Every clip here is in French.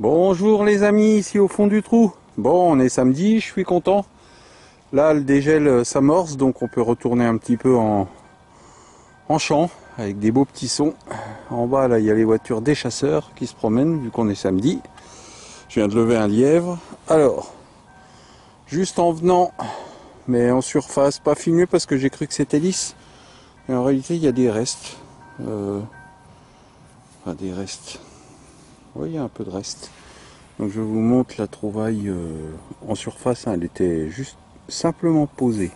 Bonjour les amis, ici au fond du trou. Bon, on est samedi, je suis content. Là, le dégel s'amorce, donc on peut retourner un petit peu en champ, avec des beaux petits sons. En bas, là, il y a les voitures des chasseurs qui se promènent, vu qu'on est samedi. Je viens de lever un lièvre. Alors, juste en venant, mais en surface, pas filmé parce que j'ai cru que c'était lisse. Mais en réalité, il y a des restes. Enfin, des restes. Oui, il y a un peu de reste. Donc je vous montre la trouvaille en surface, hein, elle était juste simplement posée.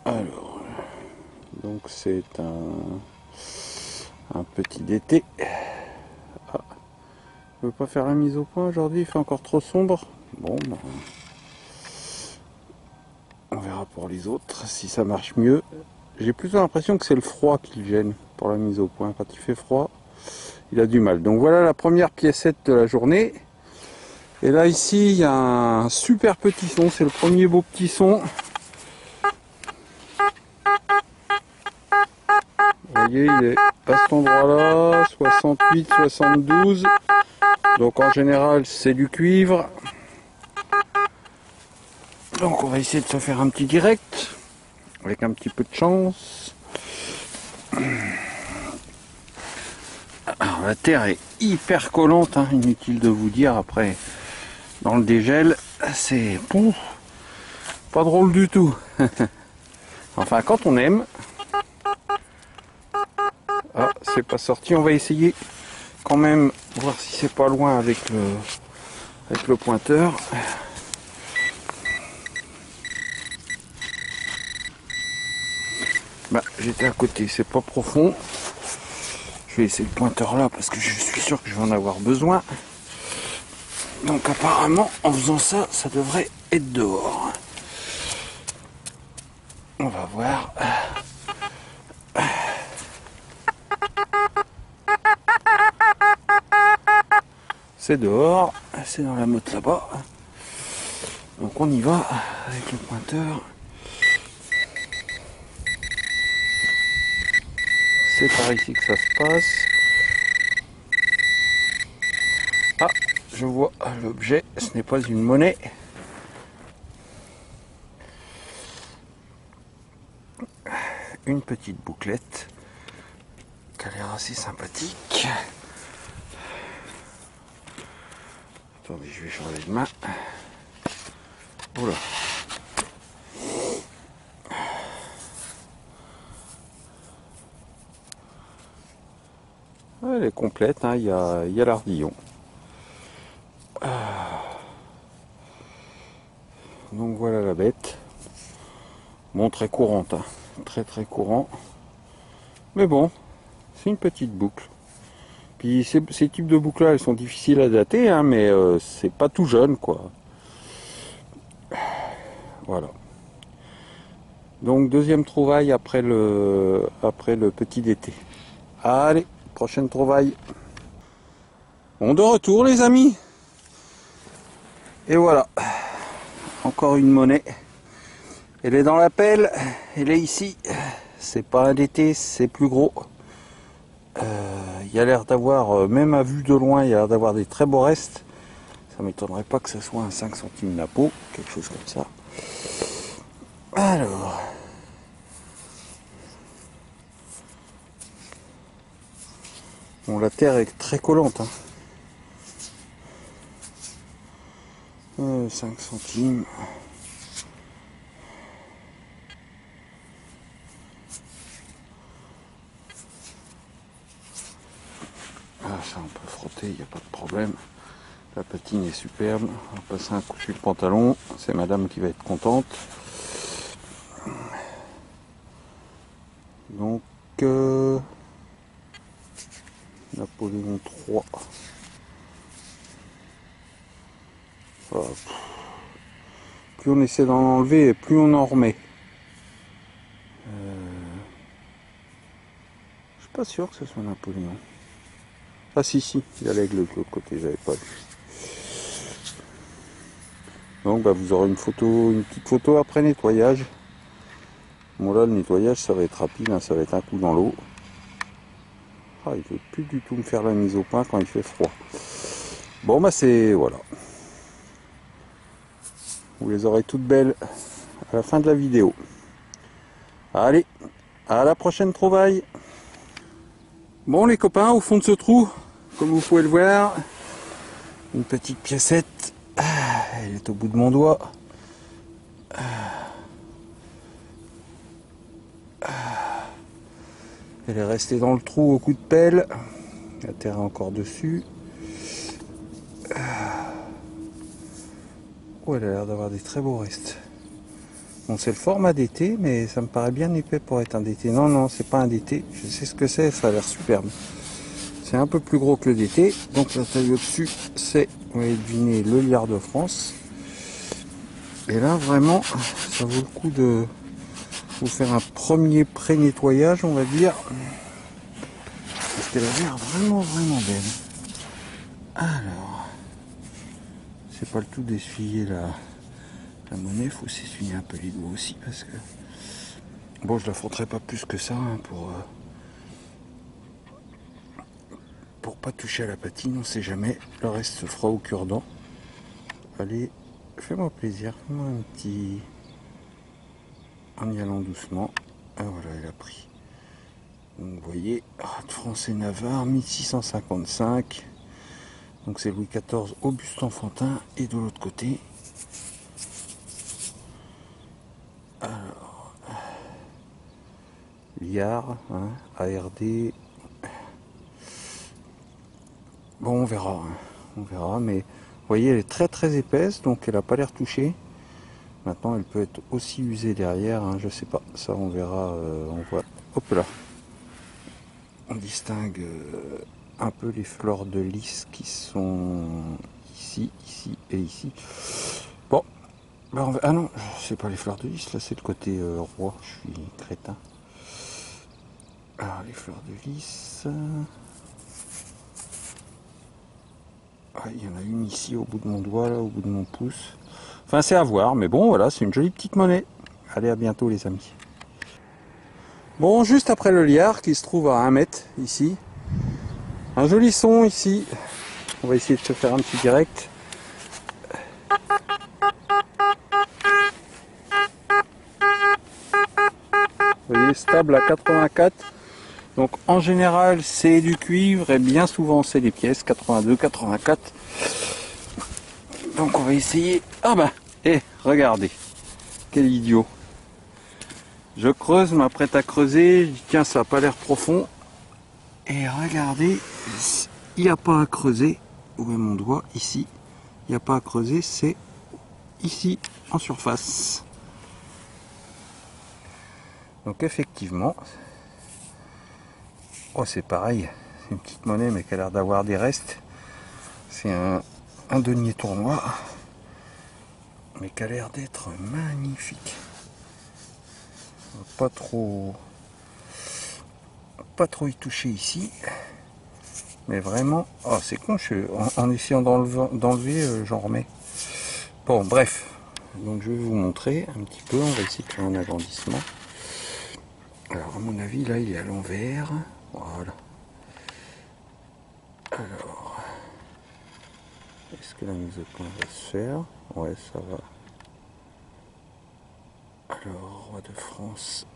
Alors, donc c'est un petit d'été. Ah, je ne veux pas faire la mise au point aujourd'hui, il fait encore trop sombre. Bon, ben, on verra pour les autres si ça marche mieux. J'ai plutôt l'impression que c'est le froid qui le gêne pour la mise au point. Quand il fait froid, il a du mal. Donc voilà la première piécette de la journée. Et là ici il y a un super petit son, c'est le premier beau petit son. Vous voyez, il est à cet endroit-là, 68, 72. Donc en général c'est du cuivre. Donc on va essayer de se faire un petit direct, avec un petit peu de chance. Alors la terre est hyper collante, hein, inutile de vous dire après. Dans le dégel, c'est pas drôle du tout. Enfin, quand on aime. Ah, c'est pas sorti. On va essayer quand même voir si c'est pas loin avec le pointeur. Bah, j'étais à côté, c'est pas profond. Je vais essayer le pointeur là parce que je suis sûr que je vais en avoir besoin. Donc apparemment, en faisant ça, ça devrait être dehors. On va voir. C'est dehors, c'est dans la motte là-bas. Donc on y va avec le pointeur. C'est par ici que ça se passe. Ah, je vois l'objet, ce n'est pas une monnaie. Une petite bouclette qui a l'air assez sympathique. Attendez, je vais changer de main. Oula. Elle est complète, hein, il y a l'ardillon. Donc voilà la bête. Bon, très courante, hein. Très courant. Mais bon, c'est une petite boucle. Puis ces types de boucles là, elles sont difficiles à dater, hein, mais c'est pas tout jeune, quoi. Voilà. Donc deuxième trouvaille après le petit d'été. Allez, prochaine trouvaille. Bon, de retour les amis. Et voilà. Encore une monnaie. Elle est dans la pelle. Elle est ici. C'est pas un d'été, c'est plus gros. Il y a l'air d'avoir, même à vue de loin, il y a l'air d'avoir des très beaux restes. Ça m'étonnerait pas que ce soit un 5 centimes la peau, quelque chose comme ça. Alors. Bon, la terre est très collante. Hein. 5 centimes. Ah, ça on peut frotter, il n'y a pas de problème. La patine est superbe. On va passer un coup sur le pantalon. C'est madame qui va être contente. Donc, Napoléon III. Voilà. Plus on essaie d'en enlever, et plus on en remet. Je suis pas sûr que ce soit Napoléon. Ah si, il y a l'aigle de l'autre côté, j'avais pas vu. Donc bah, vous aurez une petite photo après nettoyage. Bon là le nettoyage ça va être rapide, hein, ça va être un coup dans l'eau. Ah, il ne veut plus du tout me faire la mise au point quand il fait froid. Bon bah c'est voilà. Vous les aurez toutes belles à la fin de la vidéo. Allez, à la prochaine trouvaille. Bon les copains, au fond de ce trou, comme vous pouvez le voir, une petite piécette. Elle est au bout de mon doigt. Elle est restée dans le trou au coup de pelle. La terre est encore dessus. Oh, elle a l'air d'avoir des très beaux restes. Bon, c'est le format d'été, mais ça me paraît bien épais pour être un DT. Non, non, c'est pas un DT. Je sais ce que c'est, ça a l'air superbe. C'est un peu plus gros que le DT. Donc la taille au-dessus, c'est, vous allez deviner, le liard de France. Et là, vraiment, ça vaut le coup de vous faire un premier pré-nettoyage, on va dire. Parce qu'elle a l'air vraiment, vraiment belle. Alors, c'est pas le tout d'essuyer la monnaie, il faut s'essuyer un peu les doigts aussi parce que bon, je la frotterai pas plus que ça hein, pour pas toucher à la patine, on sait jamais, le reste se fera au cure-dent. Allez, fais-moi plaisir, fais-moi un petit en y allant doucement. Ah voilà, elle a pris. Donc vous voyez, de France et Navarre 1655. Donc c'est Louis XIV Auguste Enfantin et de l'autre côté. Alors, Liard, hein, ARD. Bon, on verra, mais vous voyez, elle est très très épaisse, donc elle n'a pas l'air touchée. Maintenant, elle peut être aussi usée derrière, hein, je sais pas, ça on verra, on voit, hop là. On distingue un peu les fleurs de lys qui sont ici, ici et ici. Bon, bah ah non, c'est pas les fleurs de lys, là c'est le côté roi, je suis crétin. Alors les fleurs de lys. Ah, il y en a une ici au bout de mon doigt, là, au bout de mon pouce. Enfin c'est à voir, mais bon voilà, c'est une jolie petite monnaie. Allez, à bientôt les amis. Bon, juste après le liard qui se trouve à 1 mètre ici. Un joli son ici. On va essayer de se faire un petit direct. Vous voyez, stable à 84. Donc en général c'est du cuivre et bien souvent c'est des pièces 82, 84. Donc on va essayer. Ah bah, regardez, quel idiot. Je creuse, m'apprête à creuser, je dis tiens ça n'a pas l'air profond. Et regardez, il n'y a pas à creuser. Où est mon doigt? Ici. Il n'y a pas à creuser, c'est ici en surface. Donc effectivement, oh c'est pareil, c'est une petite monnaie mais qui a l'air d'avoir des restes. C'est un denier tournoi, mais qui a l'air d'être magnifique. Pas trop y toucher ici, mais vraiment, oh c'est con, en essayant d'enlever, j'en remets. Bon bref, donc je vais vous montrer un petit peu, on va essayer de faire un agrandissement. Alors à mon avis là il est à l'envers, voilà. Alors, est-ce que la mise au point va se faire? Ouais, ça va. Alors, roi de France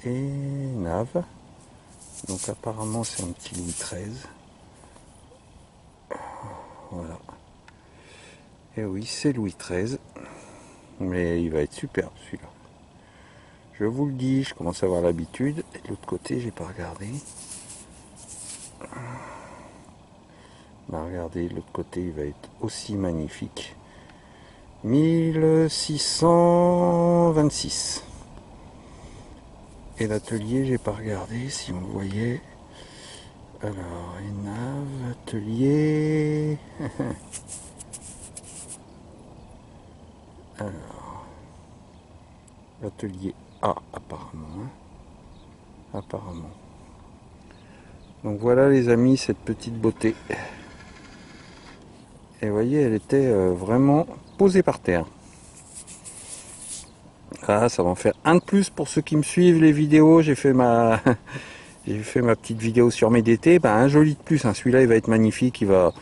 et Nave. Donc apparemment c'est un petit Louis XIII. Voilà. Et oui, c'est Louis XIII. Mais il va être superbe celui-là. Je vous le dis, je commence à avoir l'habitude. Et de l'autre côté, j'ai pas regardé. Bah regardez, de l'autre côté, il va être aussi magnifique. 1626. Et l'atelier, j'ai pas regardé si on le voyait. Alors, Nave, atelier. Alors, l'atelier A, apparemment. Apparemment. Donc voilà les amis, cette petite beauté. Et vous voyez, elle était vraiment posée par terre. Ah, ça va en faire un de plus pour ceux qui me suivent les vidéos. J'ai fait j'ai fait ma petite vidéo sur mes DT, ben un joli de plus, hein. Celui-là il va être magnifique, il va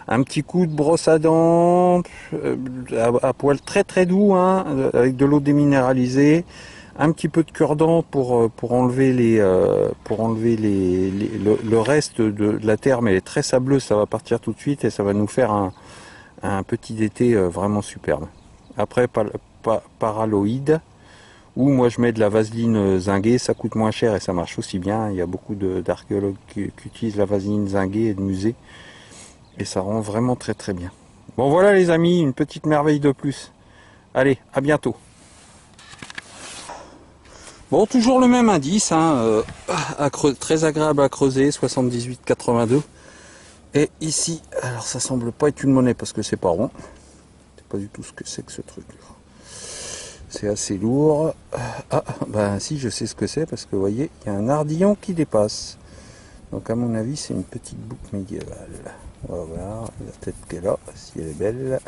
un petit coup de brosse à dents à poil très très doux, hein, avec de l'eau déminéralisée, un petit peu de cure-dent pour enlever le reste de la terre, mais elle est très sableuse, ça va partir tout de suite et ça va nous faire un petit DT vraiment superbe. Après paraloïde, ou moi je mets de la vaseline zinguée, ça coûte moins cher et ça marche aussi bien. Il y a beaucoup d'archéologues qui utilisent la vaseline zinguée et de musée, et ça rend vraiment très très bien. Bon voilà les amis, une petite merveille de plus. Allez, à bientôt. Bon, toujours le même indice, hein, très agréable à creuser, 78,82. Et ici, alors ça semble pas être une monnaie parce que c'est pas rond. C'est pas du tout ce que c'est que ce truc. C'est assez lourd. Ah, ben si, je sais ce que c'est parce que vous voyez, il y a un ardillon qui dépasse. Donc à mon avis, c'est une petite boucle médiévale. On va voir la tête qu'elle a, si elle est belle.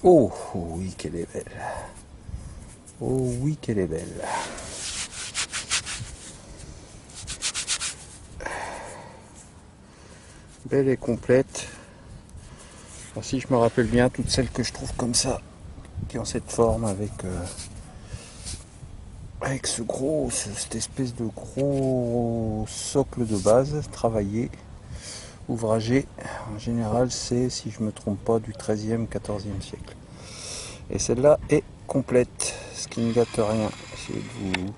Oh, oui qu'elle est belle. Oh oui qu'elle est belle. Belle et complète. Alors, si je me rappelle bien, toutes celles que je trouve comme ça, qui ont cette forme avec cette espèce de gros socle de base travaillé, ouvragé, en général c'est, si je me trompe pas, du 13e, 14e siècle. Et celle-là est complète, ce qui ne gâte rien. Essayez de vous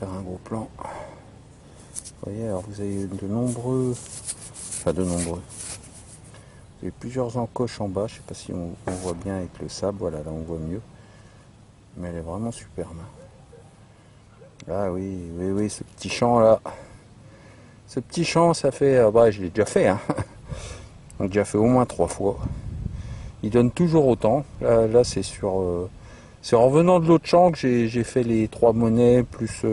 faire un gros plan. Vous voyez, alors vous avez vous avez plusieurs encoches en bas, je sais pas si on voit bien avec le sable, voilà, là on voit mieux. Mais elle est vraiment superbe. Ah oui, ce petit champ là. Ce petit champ, ça fait, je l'ai déjà fait, hein. J'ai déjà fait au moins 3 fois. Il donne toujours autant. Là c'est c'est en revenant de l'autre champ que j'ai fait les 3 monnaies plus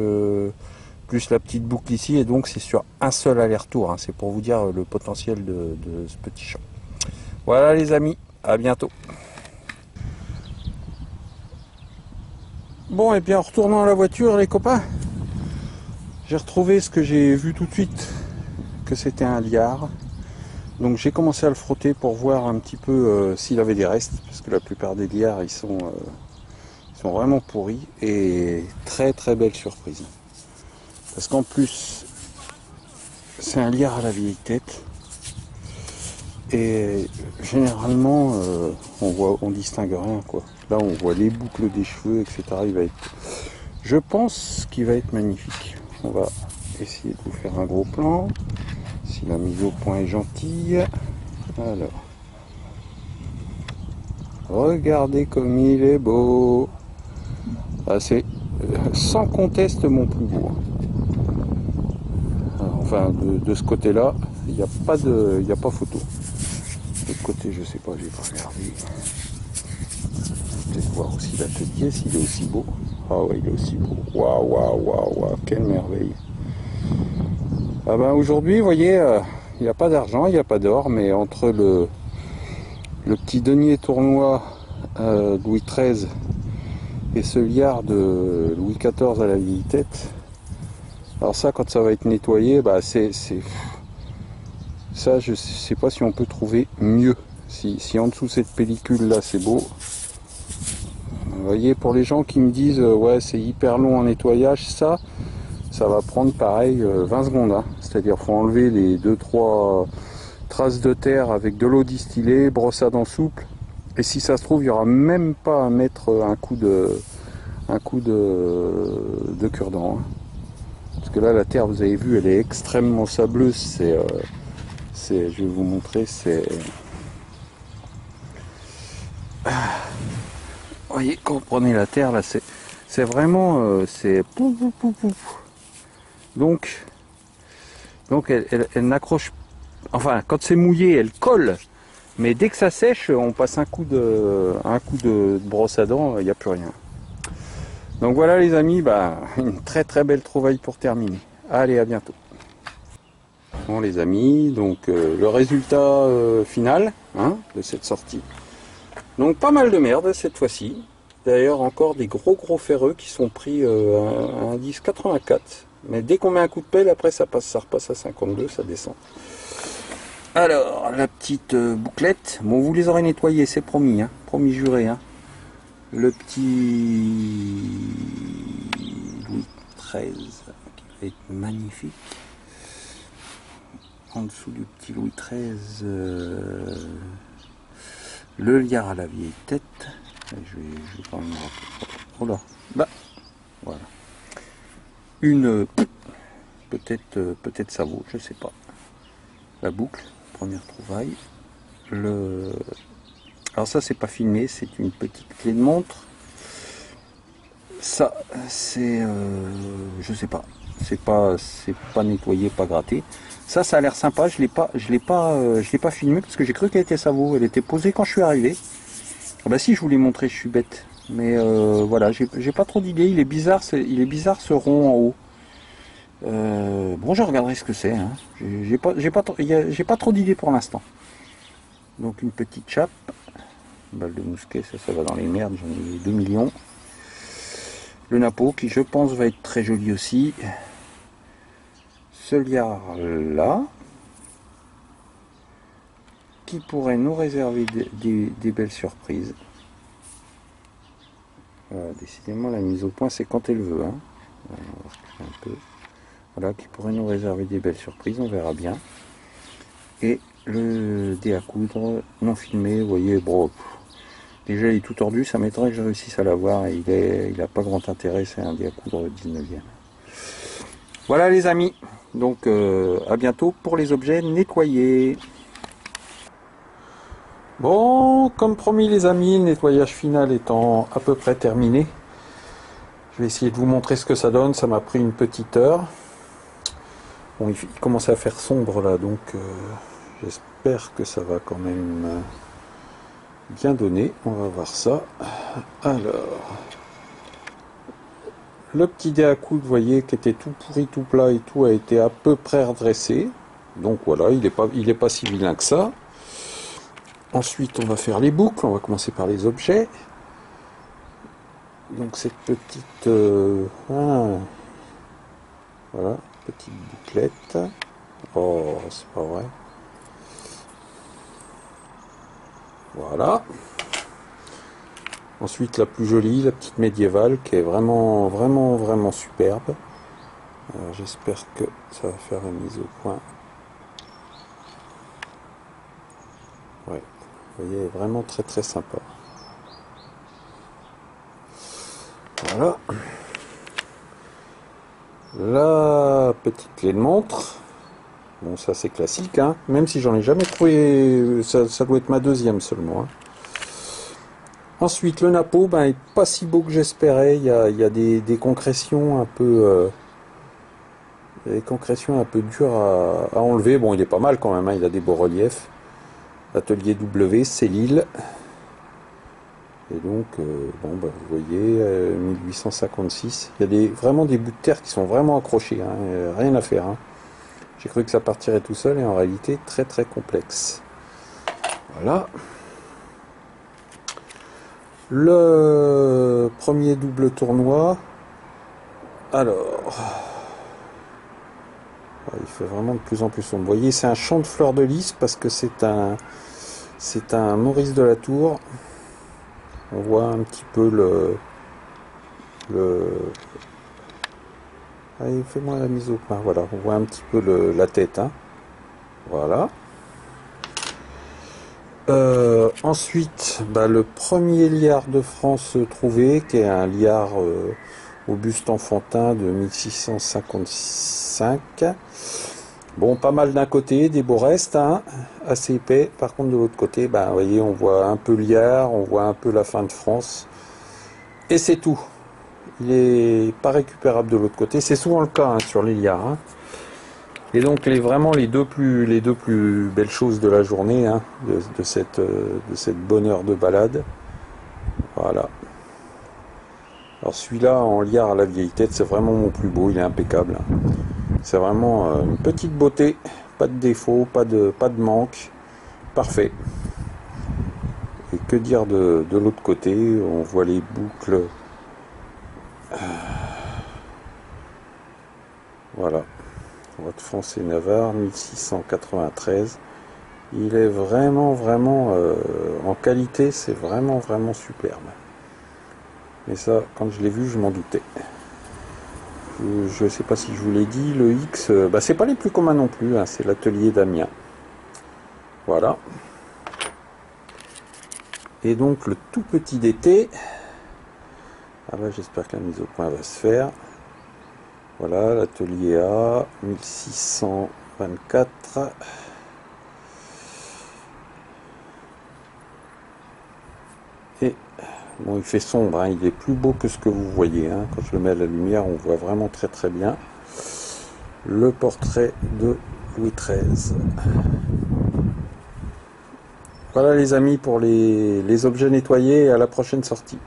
la petite boucle ici, et donc c'est sur un seul aller-retour, hein. C'est pour vous dire le potentiel de ce petit champ. Voilà les amis, à bientôt. Bon, et bien en retournant à la voiture les copains, j'ai retrouvé ce que j'ai vu tout de suite, que c'était un liard. Donc j'ai commencé à le frotter pour voir un petit peu s'il avait des restes, parce que la plupart des liards ils sont vraiment pourris, et très très belle surprise. Parce qu'en plus c'est un liard à la vieille tête, et généralement on distingue rien quoi. Là on voit les boucles des cheveux, etc. Je pense qu'il va être magnifique. On va essayer de vous faire un gros plan. Si la mise au point est gentille. Alors. Regardez comme il est beau. Ah, c'est sans conteste mon plus beau. Alors, enfin, de ce côté-là, il n'y a pas photo. De l'autre côté, je sais pas, j'ai pas regardé. Peut-être voir aussi l'atelier s'il est aussi beau. Ah ouais, il est aussi beau. Waouh, quelle merveille. Ah ben aujourd'hui, vous voyez, il n'y a pas d'argent, il n'y a pas d'or, mais entre le petit denier tournois Louis XIII et ce liard de Louis XIV à la vieille tête, alors ça, quand ça va être nettoyé, bah ça, je sais pas si on peut trouver mieux. Si en dessous cette pellicule là c'est beau. Vous voyez, pour les gens qui me disent ouais c'est hyper long en nettoyage, ça va prendre pareil 20 secondes, hein. C'est-à-dire faut enlever les 2-3 traces de terre avec de l'eau distillée, brosse à dents souple, et si ça se trouve il n'y aura même pas à mettre un coup de cure-dent, hein. Parce que là la terre, vous avez vu, elle est extrêmement sableuse. Je vais vous montrer, vous voyez, quand vous prenez la terre là, c'est vraiment donc elle n'accroche, enfin quand c'est mouillé elle colle, mais dès que ça sèche on passe un coup de brosse à dents, il n'y a plus rien. Donc voilà les amis, une très très belle trouvaille pour terminer. Allez, à bientôt. Bon les amis, donc le résultat final, hein, de cette sortie. Donc pas mal de merde cette fois-ci. D'ailleurs encore des gros ferreux qui sont pris à indice 84. Mais dès qu'on met un coup de pelle, après ça repasse à 52, ça descend. Alors, la petite bouclette. Bon, vous les aurez nettoyés, c'est promis, hein, promis juré. Hein. Le petit Louis XIII, qui va être magnifique. En dessous du petit Louis XIII, le liard à la vieille tête. Je vais quand même... Oh là, bah, voilà. Une... peut-être ça vaut, je sais pas. La boucle, première trouvaille. Alors ça c'est pas filmé, c'est une petite clé de montre. Ça c'est... je sais pas. C'est pas nettoyé, pas gratté. Ça a l'air sympa, je l'ai pas filmé parce que j'ai cru qu'elle était Savo. Elle était posée quand je suis arrivé. Ah bah si, je vous l'ai montré, je suis bête. Mais voilà, j'ai pas trop d'idées. Il est bizarre ce rond en haut. Bon, je regarderai ce que c'est. Hein. J'ai pas trop d'idées pour l'instant. Donc une petite chape, balle de mousquet, ça va dans les merdes. J'en ai 2 millions. Le napo qui je pense va être très joli aussi. Ce liard là qui pourrait nous réserver des belles surprises. Décidément la mise au point c'est quand elle veut. Hein. On va reculer un peu. Voilà, qui pourrait nous réserver des belles surprises, on verra bien. Et le dé à coudre non filmé, vous voyez, bon, déjà il est tout tordu, ça m'étonnerait que je réussisse à l'avoir, et il n'a pas grand intérêt, c'est un dé à coudre 19e. Voilà les amis, donc à bientôt pour les objets nettoyés. Bon, comme promis les amis, le nettoyage final étant à peu près terminé, je vais essayer de vous montrer ce que ça donne, ça m'a pris une petite heure. Bon, il commençait à faire sombre là, donc j'espère que ça va quand même bien donner. On va voir ça. Alors, le petit dé à coudre, vous voyez, qui était tout pourri, tout plat et tout, a été à peu près redressé. Donc voilà, il est pas si vilain que ça. Ensuite, on va faire les boucles. On va commencer par les objets. Donc cette petite... voilà. Petite bouclette. Oh, c'est pas vrai. Voilà. Ensuite, la plus jolie, la petite médiévale, qui est vraiment, vraiment, vraiment superbe. J'espère que ça va faire la mise au point. Ouais, vous voyez, vraiment très, très sympa. Voilà. La petite clé de montre. Bon, ça c'est classique, hein. Même si j'en ai jamais trouvé, ça doit être ma deuxième seulement. Hein. Ensuite, le napo, ben, est pas si beau que j'espérais. Il y a des concrétions un peu, dures à enlever. Bon, il est pas mal quand même. Hein. Il a des beaux reliefs. Atelier W, c'est Lille. Et donc, bon, ben, vous voyez, 1856. Il y a vraiment des bouts de terre qui sont vraiment accrochés. Hein. Rien à faire. Hein. J'ai cru que ça partirait tout seul et en réalité très très complexe. Voilà. Le premier double tournoi. Alors, il fait vraiment de plus en plus sombre. Vous voyez, c'est un champ de fleurs de lys parce que c'est un Maurice de la Tour. On voit un petit peu allez, fais-moi la mise au point. Voilà, on voit un petit peu la tête. Hein. Voilà. Ensuite, bah, le premier liard de France trouvé, qui est un liard au buste enfantin de 1655. Bon, pas mal d'un côté, des beaux restes, hein, assez épais. Par contre, de l'autre côté, bah, vous voyez, on voit un peu liard, on voit un peu la fin de France. Et c'est tout. Il est pas récupérable de l'autre côté. C'est souvent le cas hein, sur les liards. Hein. Et donc vraiment les deux plus belles choses de la journée, hein, de cette bonne heure de balade. Voilà. Alors celui-là en liard à la vieille tête, c'est vraiment mon plus beau, il est impeccable. Hein. C'est vraiment une petite beauté, pas de défaut, pas de manque, parfait. Et que dire de l'autre côté, on voit les boucles. Voilà, Voie de France et Navarre, 1693. Il est vraiment en qualité, c'est vraiment superbe. Mais ça, quand je l'ai vu, je m'en doutais. Je ne sais pas si je vous l'ai dit, le X, c'est pas les plus communs non plus, hein, c'est l'atelier d'Amiens. Voilà. Et donc le tout petit DT, ah bah, j'espère que la mise au point va se faire. Voilà, l'atelier A, 1624. Et bon, il fait sombre, hein, il est plus beau que ce que vous voyez. Hein. Quand je le mets à la lumière, on voit vraiment très bien le portrait de Louis XIII. Voilà les amis pour les objets nettoyés, à la prochaine sortie.